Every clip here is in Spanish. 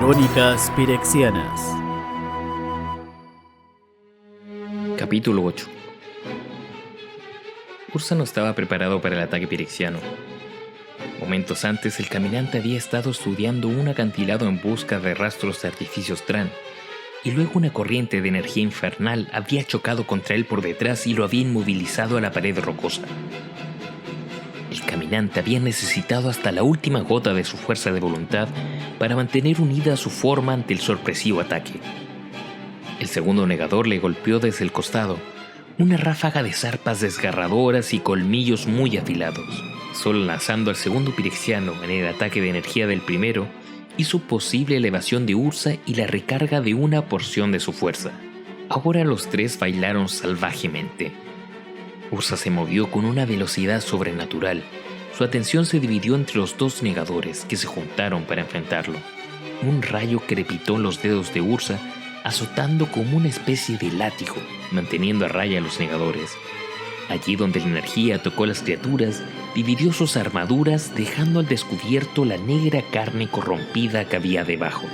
Crónicas Pirexianas. Capítulo 8. Ursa no estaba preparado para el ataque pirexiano. Momentos antes, el caminante había estado estudiando un acantilado en busca de rastros de artificios Tran, y luego una corriente de energía infernal había chocado contra él por detrás y lo había inmovilizado a la pared rocosa. El caminante había necesitado hasta la última gota de su fuerza de voluntad para mantener unida su forma ante el sorpresivo ataque. El segundo negador le golpeó desde el costado, una ráfaga de zarpas desgarradoras y colmillos muy afilados. Solo lanzando al segundo pirexiano en el ataque de energía del primero, hizo posible elevación de Ursa y la recarga de una porción de su fuerza. Ahora los tres bailaron salvajemente. Ursa se movió con una velocidad sobrenatural. Su atención se dividió entre los dos negadores que se juntaron para enfrentarlo. Un rayo crepitó en los dedos de Ursa, azotando como una especie de látigo, manteniendo a raya a los negadores. Allí donde la energía tocó a las criaturas, dividió sus armaduras, dejando al descubierto la negra carne corrompida que había debajo.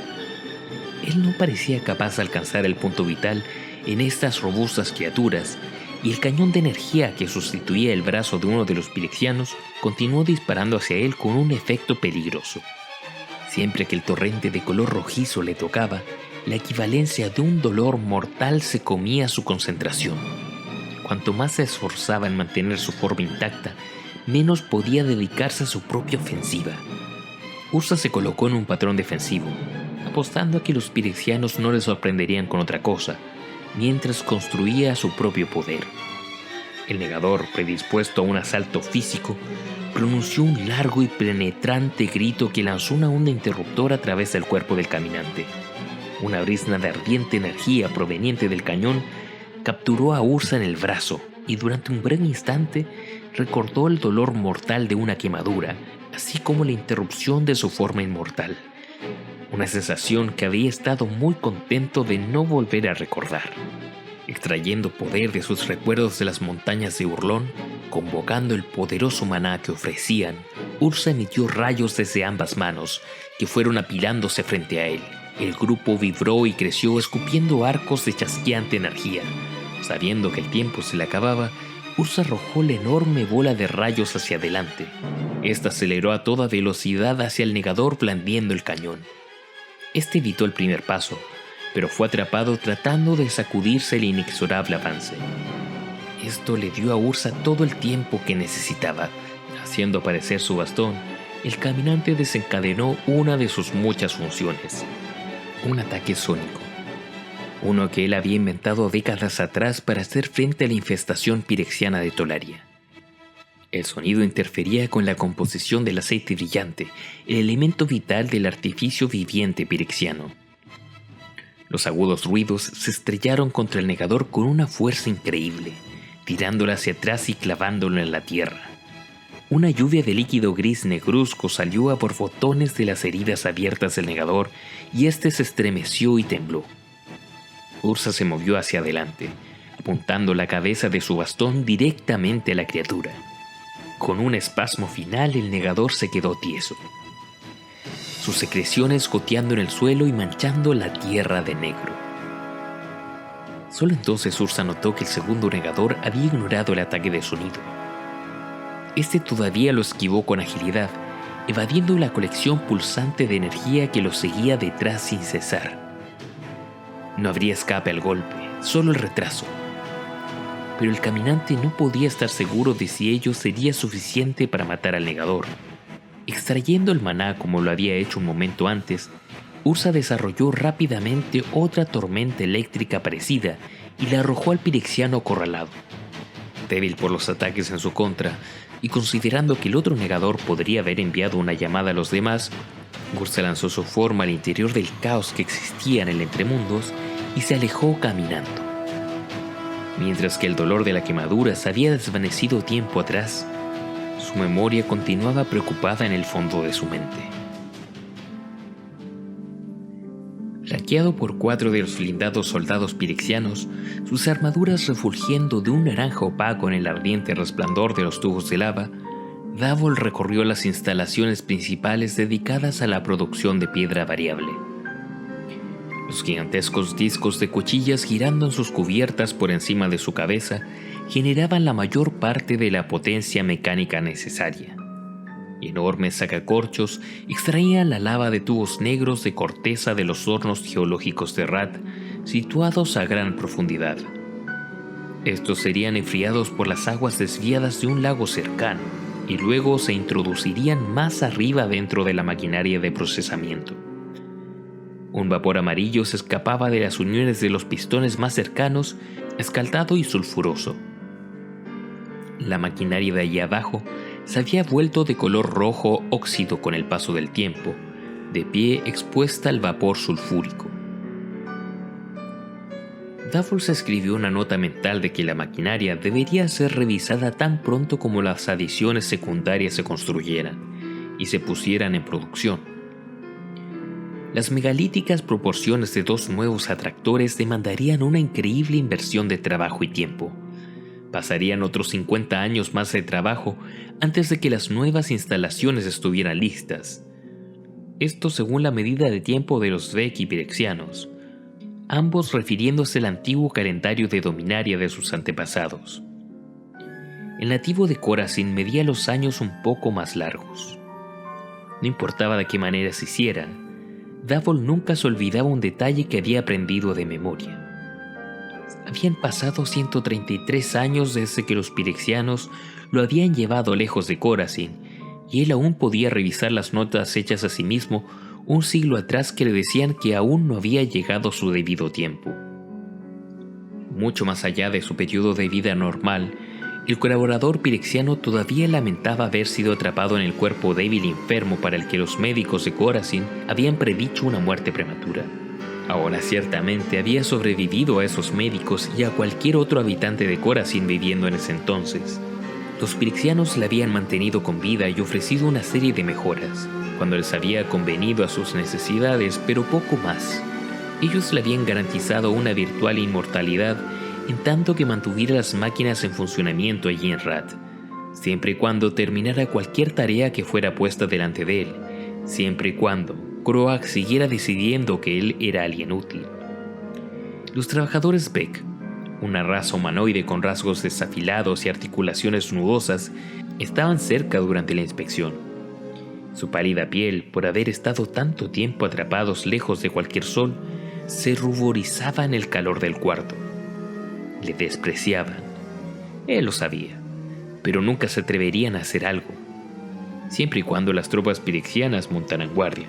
Él no parecía capaz de alcanzar el punto vital en estas robustas criaturas, y el cañón de energía que sustituía el brazo de uno de los pirexianos continuó disparando hacia él con un efecto peligroso. Siempre que el torrente de color rojizo le tocaba, la equivalencia de un dolor mortal se comía su concentración. Cuanto más se esforzaba en mantener su forma intacta, menos podía dedicarse a su propia ofensiva. Ursa se colocó en un patrón defensivo, apostando a que los pirexianos no le sorprenderían con otra cosa, mientras construía su propio poder. El negador, predispuesto a un asalto físico, pronunció un largo y penetrante grito que lanzó una onda interruptora a través del cuerpo del caminante. Una brisna de ardiente energía proveniente del cañón capturó a Ursa en el brazo y durante un breve instante recordó el dolor mortal de una quemadura, así como la interrupción de su forma inmortal. Una sensación que había estado muy contento de no volver a recordar. Extrayendo poder de sus recuerdos de las montañas de Urlón, convocando el poderoso maná que ofrecían, Ursa emitió rayos desde ambas manos, que fueron apilándose frente a él. El grupo vibró y creció escupiendo arcos de chasqueante energía. Sabiendo que el tiempo se le acababa, Ursa arrojó la enorme bola de rayos hacia adelante. Esta aceleró a toda velocidad hacia el negador blandiendo el cañón. Este evitó el primer paso, pero fue atrapado tratando de sacudirse el inexorable avance. Esto le dio a Ursa todo el tiempo que necesitaba. Haciendo aparecer su bastón, el caminante desencadenó una de sus muchas funciones: un ataque sónico. Uno que él había inventado décadas atrás para hacer frente a la infestación pirexiana de Tolaria. El sonido interfería con la composición del aceite brillante, el elemento vital del artificio viviente pirexiano. Los agudos ruidos se estrellaron contra el negador con una fuerza increíble, tirándolo hacia atrás y clavándolo en la tierra. Una lluvia de líquido gris negruzco salió a borbotones de las heridas abiertas del negador y éste se estremeció y tembló. Ursa se movió hacia adelante, apuntando la cabeza de su bastón directamente a la criatura. Con un espasmo final, el negador se quedó tieso, sus secreciones goteando en el suelo y manchando la tierra de negro. Solo entonces Ursa notó que el segundo negador había ignorado el ataque de sonido. Este todavía lo esquivó con agilidad, evadiendo la colección pulsante de energía que lo seguía detrás sin cesar. No habría escape al golpe, solo el retraso. Pero el caminante no podía estar seguro de si ello sería suficiente para matar al negador. Extrayendo el maná como lo había hecho un momento antes, Ursa desarrolló rápidamente otra tormenta eléctrica parecida y la arrojó al pirexiano acorralado. Débil por los ataques en su contra, y considerando que el otro negador podría haber enviado una llamada a los demás, Ursa lanzó su forma al interior del caos que existía en el entremundos y se alejó caminando. Mientras que el dolor de la quemadura se había desvanecido tiempo atrás, su memoria continuaba preocupada en el fondo de su mente. Flanqueado por 4 de los blindados soldados pirexianos, sus armaduras refulgiendo de un naranja opaco en el ardiente resplandor de los tubos de lava, Davol recorrió las instalaciones principales dedicadas a la producción de piedra variable. Los gigantescos discos de cuchillas girando en sus cubiertas por encima de su cabeza generaban la mayor parte de la potencia mecánica necesaria. Enormes sacacorchos extraían la lava de tubos negros de corteza de los hornos geológicos de Rath, situados a gran profundidad. Estos serían enfriados por las aguas desviadas de un lago cercano y luego se introducirían más arriba dentro de la maquinaria de procesamiento. Un vapor amarillo se escapaba de las uniones de los pistones más cercanos, escaldado y sulfuroso. La maquinaria de allí abajo se había vuelto de color rojo óxido con el paso del tiempo, de pie expuesta al vapor sulfúrico. Davos escribió una nota mental de que la maquinaria debería ser revisada tan pronto como las adiciones secundarias se construyeran y se pusieran en producción. Las megalíticas proporciones de 2 nuevos atractores demandarían una increíble inversión de trabajo y tiempo. Pasarían otros 50 años más de trabajo antes de que las nuevas instalaciones estuvieran listas. Esto según la medida de tiempo de los Vec y Pirexianos, ambos refiriéndose al antiguo calendario de Dominaria de sus antepasados. El nativo de Corazín medía los años un poco más largos. No importaba de qué manera se hiciera, Davol nunca se olvidaba un detalle que había aprendido de memoria. Habían pasado 133 años desde que los Pirexianos lo habían llevado lejos de Corazín, y él aún podía revisar las notas hechas a sí mismo un siglo atrás que le decían que aún no había llegado su debido tiempo. Mucho más allá de su periodo de vida normal, el colaborador pirexiano todavía lamentaba haber sido atrapado en el cuerpo débil y enfermo para el que los médicos de Corazín habían predicho una muerte prematura. Ahora ciertamente había sobrevivido a esos médicos y a cualquier otro habitante de Corazín viviendo en ese entonces. Los pirexianos le habían mantenido con vida y ofrecido una serie de mejoras, cuando les había convenido a sus necesidades, pero poco más. Ellos le habían garantizado una virtual inmortalidad en tanto que mantuviera las máquinas en funcionamiento allí en Rath, siempre y cuando terminara cualquier tarea que fuera puesta delante de él, siempre y cuando Croak siguiera decidiendo que él era alguien útil. Los trabajadores Vec, una raza humanoide con rasgos desafilados y articulaciones nudosas, estaban cerca durante la inspección. Su pálida piel, por haber estado tanto tiempo atrapados lejos de cualquier sol, se ruborizaba en el calor del cuarto. Le despreciaban. Él lo sabía, pero nunca se atreverían a hacer algo. Siempre y cuando las tropas pirexianas montaran guardia,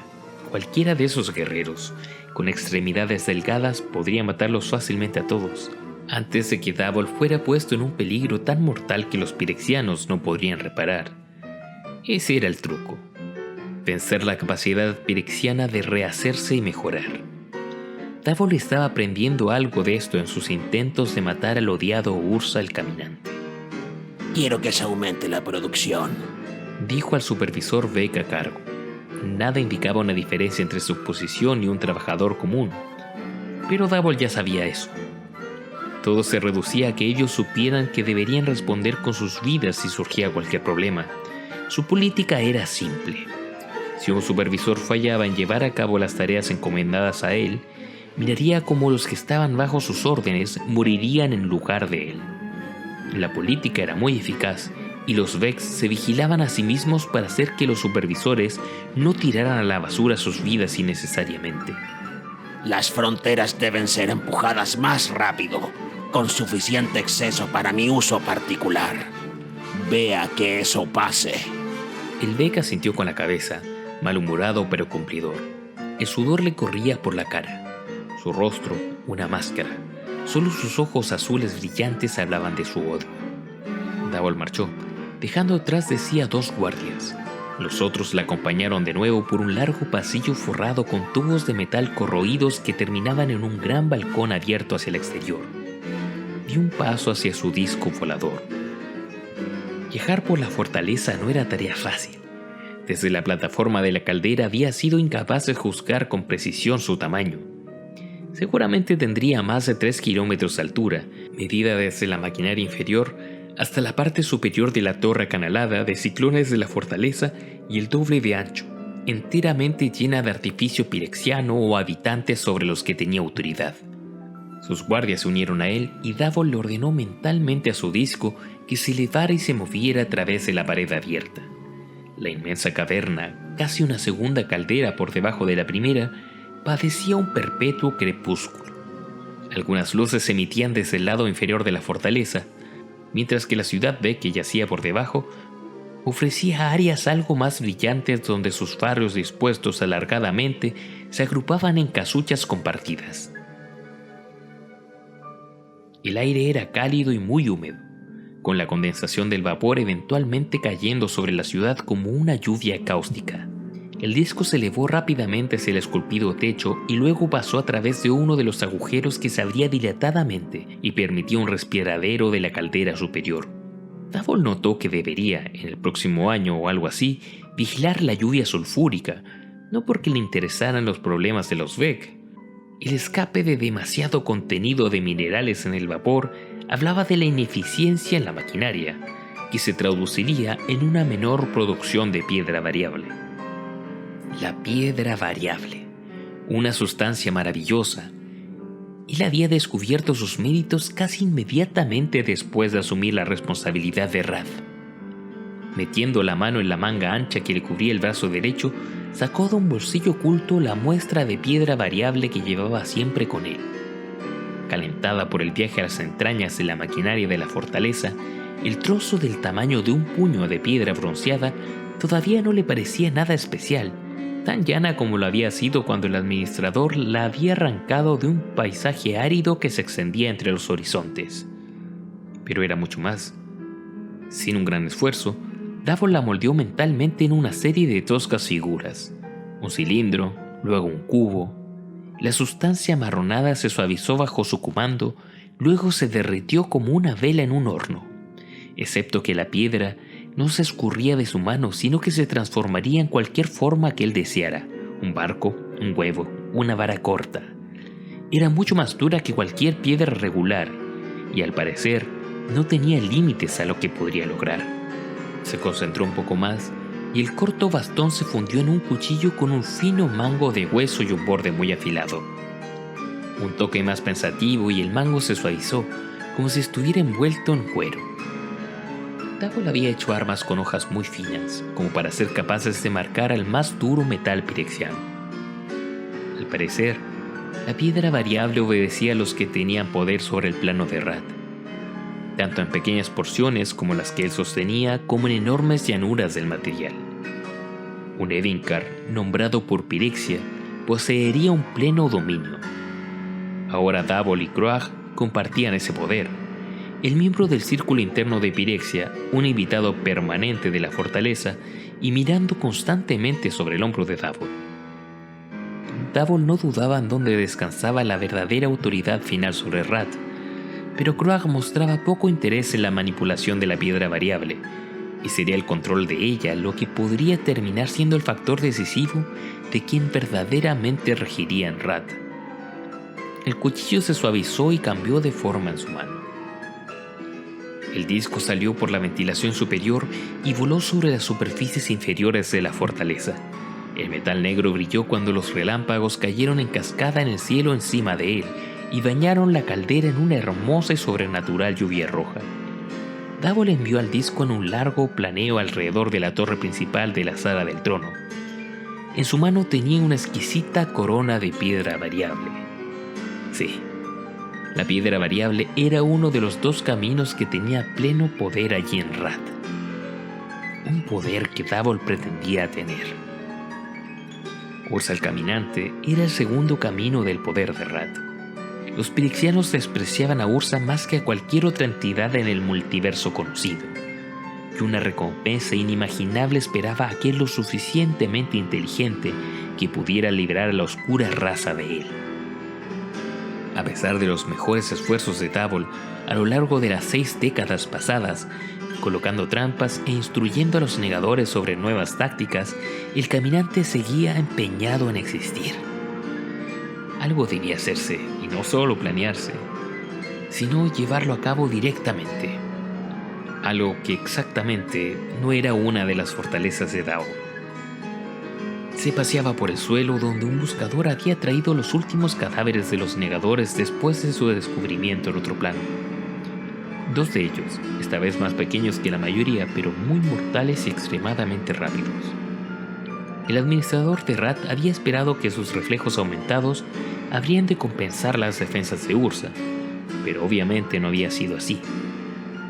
cualquiera de esos guerreros, con extremidades delgadas, podría matarlos fácilmente a todos, antes de que Davol fuera puesto en un peligro tan mortal que los pirexianos no podrían reparar. Ese era el truco: vencer la capacidad pirexiana de rehacerse y mejorar. Davol estaba aprendiendo algo de esto en sus intentos de matar al odiado Ursa el Caminante. Quiero que se aumente la producción, dijo al supervisor Vec a cargo. Nada indicaba una diferencia entre su posición y un trabajador común, pero Davol ya sabía eso. Todo se reducía a que ellos supieran que deberían responder con sus vidas si surgía cualquier problema. Su política era simple. Si un supervisor fallaba en llevar a cabo las tareas encomendadas a él, miraría cómo los que estaban bajo sus órdenes morirían en lugar de él. La política era muy eficaz y los Vex se vigilaban a sí mismos para hacer que los supervisores no tiraran a la basura sus vidas innecesariamente. Las fronteras deben ser empujadas más rápido, con suficiente exceso para mi uso particular. Vea que eso pase. El Vec asintió con la cabeza, malhumorado pero cumplidor. El sudor le corría por la cara. Su rostro, una máscara. Solo sus ojos azules brillantes hablaban de su odio. Davol marchó, dejando atrás de sí a 2 guardias. Los otros la acompañaron de nuevo por un largo pasillo forrado con tubos de metal corroídos que terminaban en un gran balcón abierto hacia el exterior. Dio un paso hacia su disco volador. Viajar por la fortaleza no era tarea fácil. Desde la plataforma de la caldera había sido incapaz de juzgar con precisión su tamaño. Seguramente tendría más de 3 kilómetros de altura, medida desde la maquinaria inferior hasta la parte superior de la torre acanalada de ciclones de la fortaleza y el doble de ancho, enteramente llena de artificio pirexiano o habitantes sobre los que tenía autoridad. Sus guardias se unieron a él y Davos le ordenó mentalmente a su disco que se elevara y se moviera a través de la pared abierta. La inmensa caverna, casi una segunda caldera por debajo de la primera, padecía un perpetuo crepúsculo. Algunas luces se emitían desde el lado inferior de la fortaleza, mientras que la ciudad B, que yacía por debajo, ofrecía áreas algo más brillantes donde sus faros dispuestos alargadamente se agrupaban en casuchas compartidas. El aire era cálido y muy húmedo, con la condensación del vapor eventualmente cayendo sobre la ciudad como una lluvia cáustica. El disco se elevó rápidamente hacia el esculpido techo y luego pasó a través de uno de los agujeros que se abría dilatadamente y permitía un respiradero de la caldera superior. Davos notó que debería, en el próximo año o algo así, vigilar la lluvia sulfúrica, no porque le interesaran los problemas de los Vec. El escape de demasiado contenido de minerales en el vapor hablaba de la ineficiencia en la maquinaria, que se traduciría en una menor producción de piedra variable. La piedra variable, una sustancia maravillosa. Él había descubierto sus méritos casi inmediatamente después de asumir la responsabilidad de Rad. Metiendo la mano en la manga ancha que le cubría el brazo derecho, sacó de un bolsillo oculto la muestra de piedra variable que llevaba siempre con él. Calentada por el viaje a las entrañas de la maquinaria de la fortaleza, el trozo del tamaño de un puño de piedra bronceada todavía no le parecía nada especial, tan llana como lo había sido cuando el administrador la había arrancado de un paisaje árido que se extendía entre los horizontes. Pero era mucho más. Sin un gran esfuerzo, Davos la moldeó mentalmente en una serie de toscas figuras. Un cilindro, luego un cubo. La sustancia amarronada se suavizó bajo su comando, luego se derritió como una vela en un horno. Excepto que la piedra no se escurría de su mano, sino que se transformaría en cualquier forma que él deseara. Un barco, un huevo, una vara corta. Era mucho más dura que cualquier piedra regular, y al parecer no tenía límites a lo que podría lograr. Se concentró un poco más, y el corto bastón se fundió en un cuchillo con un fino mango de hueso y un borde muy afilado. Un toque más pensativo y el mango se suavizó, como si estuviera envuelto en cuero. Davos había hecho armas con hojas muy finas, como para ser capaces de marcar al más duro metal pirexiano. Al parecer, la piedra variable obedecía a los que tenían poder sobre el plano de Rad, tanto en pequeñas porciones como las que él sostenía, como en enormes llanuras del material. Un Edincar, nombrado por Pirexia, poseería un pleno dominio. Ahora Davos y Croag compartían ese poder. El miembro del círculo interno de Pirexia, un invitado permanente de la fortaleza, y mirando constantemente sobre el hombro de Davos. Davos no dudaba en dónde descansaba la verdadera autoridad final sobre Rad, pero Croag mostraba poco interés en la manipulación de la piedra variable, y sería el control de ella lo que podría terminar siendo el factor decisivo de quien verdaderamente regiría en Rad. El cuchillo se suavizó y cambió de forma en su mano. El disco salió por la ventilación superior y voló sobre las superficies inferiores de la fortaleza. El metal negro brilló cuando los relámpagos cayeron en cascada en el cielo encima de él y bañaron la caldera en una hermosa y sobrenatural lluvia roja. Davos le envió al disco en un largo planeo alrededor de la torre principal de la sala del trono. En su mano tenía una exquisita corona de piedra variable. Sí, la piedra variable era uno de los dos caminos que tenía pleno poder allí en Rad. Un poder que Davos pretendía tener. Ursa el Caminante era el segundo camino del poder de Rad. Los pirexianos despreciaban a Ursa más que a cualquier otra entidad en el multiverso conocido, y una recompensa inimaginable esperaba a aquel lo suficientemente inteligente que pudiera liberar a la oscura raza de él. A pesar de los mejores esfuerzos de Davos a lo largo de las 6 décadas pasadas, colocando trampas e instruyendo a los negadores sobre nuevas tácticas, el caminante seguía empeñado en existir. Algo debía hacerse, y no solo planearse, sino llevarlo a cabo directamente. Algo que exactamente no era una de las fortalezas de Davos. se paseaba por el suelo donde un buscador había traído los últimos cadáveres de los negadores después de su descubrimiento en otro plano. 2 de ellos, esta vez más pequeños que la mayoría, pero muy mortales y extremadamente rápidos. El administrador de Rat había esperado que sus reflejos aumentados habrían de compensar las defensas de Ursa, pero obviamente no había sido así.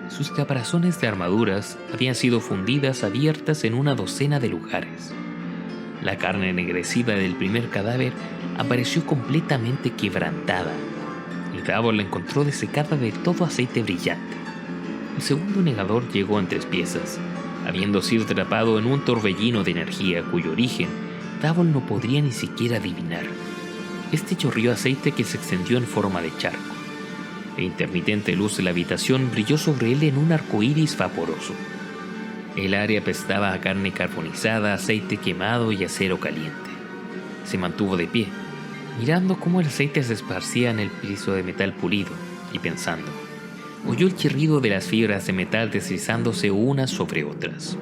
Sus caparazones de armaduras habían sido fundidas abiertas en una docena de lugares. La carne ennegrecida del primer cadáver apareció completamente quebrantada, y Davol la encontró desecada de todo aceite brillante. El segundo negador llegó en 3 piezas, habiendo sido atrapado en un torbellino de energía cuyo origen Davol no podría ni siquiera adivinar. Este chorrió aceite que se extendió en forma de charco. La intermitente luz de la habitación brilló sobre él en un arco iris vaporoso. El área apestaba a carne carbonizada, aceite quemado y acero caliente. Se mantuvo de pie, mirando cómo el aceite se esparcía en el piso de metal pulido, y pensando. Oyó el chirrido de las fibras de metal deslizándose unas sobre otras.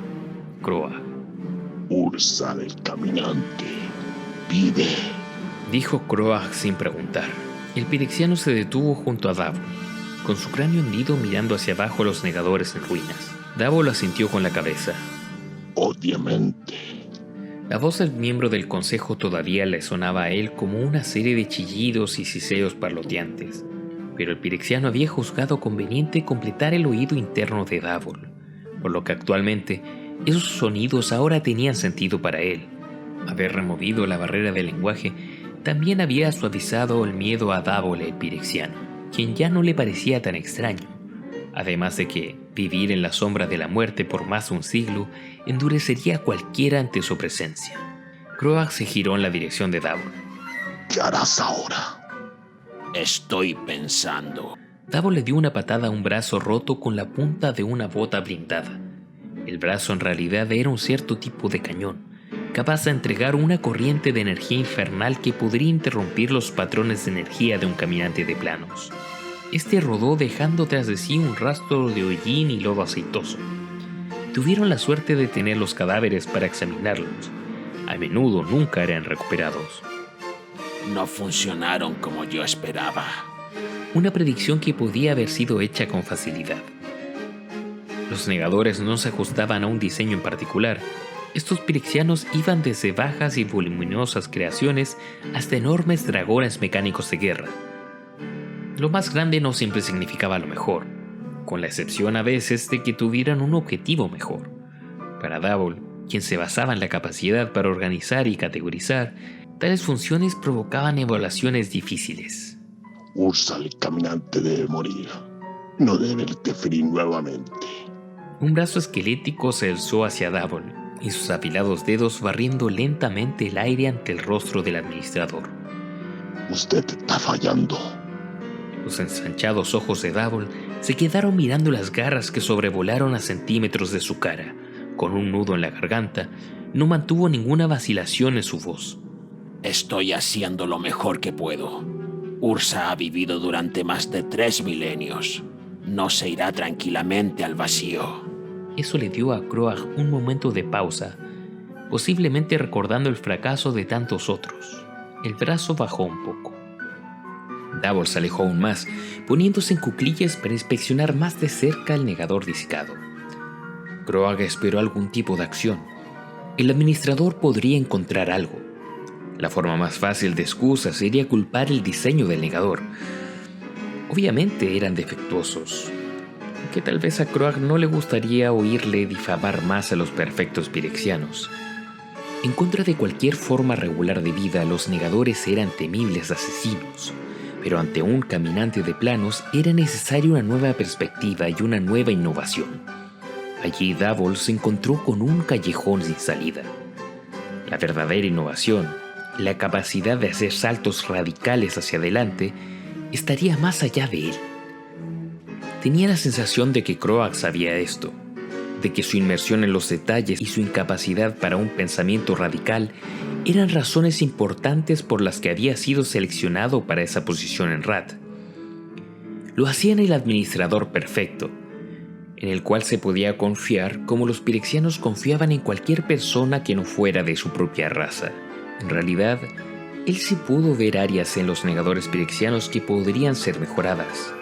Croag. Ursa del caminante, vive. Dijo Croag sin preguntar. El pirexiano se detuvo junto a Davol, con su cráneo hendido mirando hacia abajo a los negadores en ruinas. Davol asintió con la cabeza. Obviamente. La voz del miembro del consejo todavía le sonaba a él como una serie de chillidos y siseos parloteantes, pero el pirexiano había juzgado conveniente completar el oído interno de Davol, por lo que actualmente esos sonidos ahora tenían sentido para él. Haber removido la barrera del lenguaje también había suavizado el miedo a Davol el pirexiano, quien ya no le parecía tan extraño. Además de que vivir en la sombra de la muerte por más de un siglo endurecería a cualquiera ante su presencia. Croag se giró en la dirección de Davol. ¿Qué harás ahora? Estoy pensando. Davol le dio una patada a un brazo roto con la punta de una bota blindada. El brazo en realidad era un cierto tipo de cañón, capaz de entregar una corriente de energía infernal que podría interrumpir los patrones de energía de un caminante de planos. Este rodó dejando tras de sí un rastro de hollín y lodo aceitoso. Tuvieron la suerte de tener los cadáveres para examinarlos. A menudo nunca eran recuperados. No funcionaron como yo esperaba. Una predicción que podía haber sido hecha con facilidad. Los negadores no se ajustaban a un diseño en particular. Estos pirexianos iban desde bajas y voluminosas creaciones hasta enormes dragones mecánicos de guerra. Lo más grande no siempre significaba lo mejor, con la excepción a veces de que tuvieran un objetivo mejor. Para Davol, quien se basaba en la capacidad para organizar y categorizar, tales funciones provocaban evaluaciones difíciles. Ursa el caminante debe morir. No debe interferir nuevamente. Un brazo esquelético se alzó hacia Davol y sus afilados dedos barriendo lentamente el aire ante el rostro del administrador. Usted está fallando. Los ensanchados ojos de Davol se quedaron mirando las garras que sobrevolaron a centímetros de su cara. Con un nudo en la garganta, no mantuvo ninguna vacilación en su voz. Estoy haciendo lo mejor que puedo. Ursa ha vivido durante más de 3 milenios. No se irá tranquilamente al vacío. Eso le dio a Croag un momento de pausa, posiblemente recordando el fracaso de tantos otros. El brazo bajó un poco. Davol se alejó aún más, poniéndose en cuclillas para inspeccionar más de cerca el negador disecado. Croag esperó algún tipo de acción. El administrador podría encontrar algo. La forma más fácil de excusa sería culpar el diseño del negador. Obviamente eran defectuosos, que tal vez a Croag no le gustaría oírle difamar más a los perfectos pirexianos. En contra de cualquier forma regular de vida, los negadores eran temibles asesinos. Pero ante un caminante de planos era necesaria una nueva perspectiva y una nueva innovación. Allí Davol se encontró con un callejón sin salida. La verdadera innovación, la capacidad de hacer saltos radicales hacia adelante, estaría más allá de él. Tenía la sensación de que Croag sabía esto, de que su inmersión en los detalles y su incapacidad para un pensamiento radical eran razones importantes por las que había sido seleccionado para esa posición en Rat. Lo hacían el administrador perfecto, en el cual se podía confiar como los pirexianos confiaban en cualquier persona que no fuera de su propia raza. En realidad, él sí pudo ver áreas en los negadores pirexianos que podrían ser mejoradas.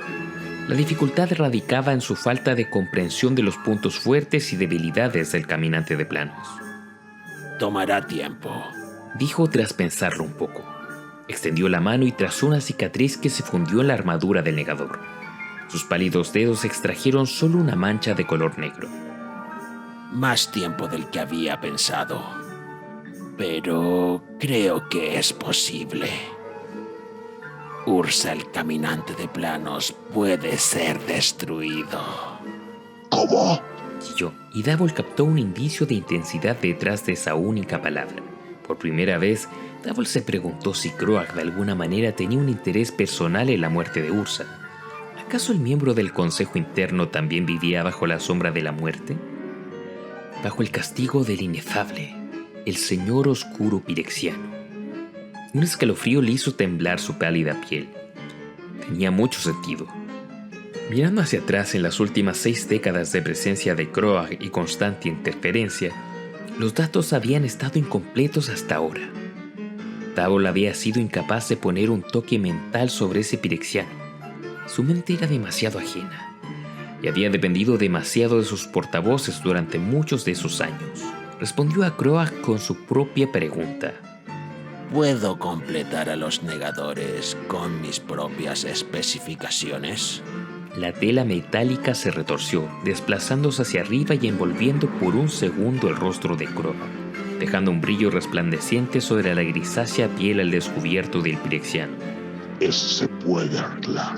La dificultad radicaba en su falta de comprensión de los puntos fuertes y debilidades del caminante de planos. Tomará tiempo, Dijo tras pensarlo un poco. Extendió la mano y trazó una cicatriz que se fundió en la armadura del negador. Sus pálidos dedos extrajeron solo una mancha de color negro. Más tiempo del que había pensado. Pero creo que es posible. Ursa, el caminante de planos, puede ser destruido. ¿Cómo? Chilló, y Davol captó un indicio de intensidad detrás de esa única palabra. Por primera vez, Davol se preguntó si Croag de alguna manera tenía un interés personal en la muerte de Ursa. ¿Acaso el miembro del Consejo Interno también vivía bajo la sombra de la muerte? Bajo el castigo del inefable, el Señor Oscuro Pirexiano. Un escalofrío le hizo temblar su pálida piel. Tenía mucho sentido. Mirando hacia atrás en las últimas 6 décadas de presencia de Croag y constante interferencia, los datos habían estado incompletos hasta ahora. Davol había sido incapaz de poner un toque mental sobre ese pirexiano. Su mente era demasiado ajena y había dependido demasiado de sus portavoces durante muchos de esos años. Respondió a Croag con su propia pregunta. ¿Puedo completar a los negadores con mis propias especificaciones? La tela metálica se retorció, desplazándose hacia arriba y envolviendo por un segundo el rostro de Croag, dejando un brillo resplandeciente sobre la grisácea piel al descubierto del pirexiano. Eso se puede arreglar.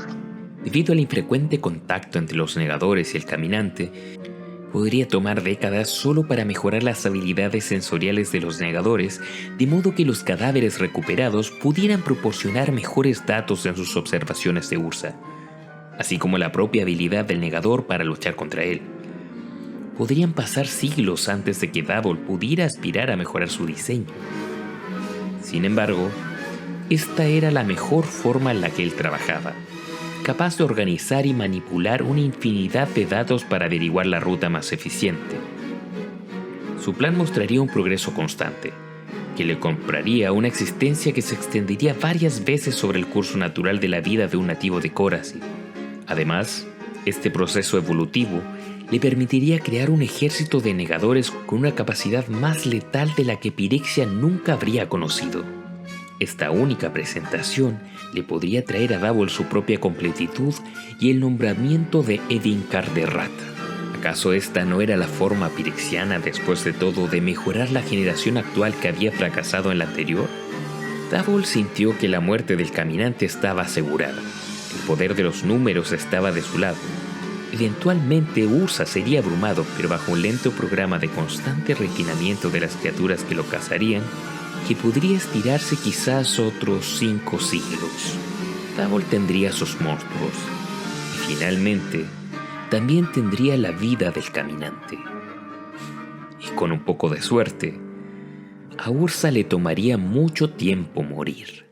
Debido al infrecuente contacto entre los negadores y el caminante, podría tomar décadas solo para mejorar las habilidades sensoriales de los negadores, de modo que los cadáveres recuperados pudieran proporcionar mejores datos en sus observaciones de Ursa, así como la propia habilidad del negador para luchar contra él. Podrían pasar siglos antes de que Davol pudiera aspirar a mejorar su diseño. Sin embargo, esta era la mejor forma en la que él trabajaba, capaz de organizar y manipular una infinidad de datos para averiguar la ruta más eficiente. Su plan mostraría un progreso constante, que le compraría una existencia que se extendería varias veces sobre el curso natural de la vida de un nativo de Corazy. Además, este proceso evolutivo le permitiría crear un ejército de negadores con una capacidad más letal de la que Pirexia nunca habría conocido. Esta única presentación le podría traer a Davol su propia completitud y el nombramiento de Edinkar de Rata. ¿Acaso esta no era la forma pirexiana, después de todo, de mejorar la generación actual que había fracasado en la anterior? Davol sintió que la muerte del caminante estaba asegurada. El poder de los números estaba de su lado. Eventualmente Ursa sería abrumado, pero bajo un lento programa de constante refinamiento de las criaturas que lo cazarían, que podría estirarse quizás otros 5 siglos. Davol tendría sus monstruos, y finalmente también tendría la vida del caminante. Y con un poco de suerte, a Ursa le tomaría mucho tiempo morir.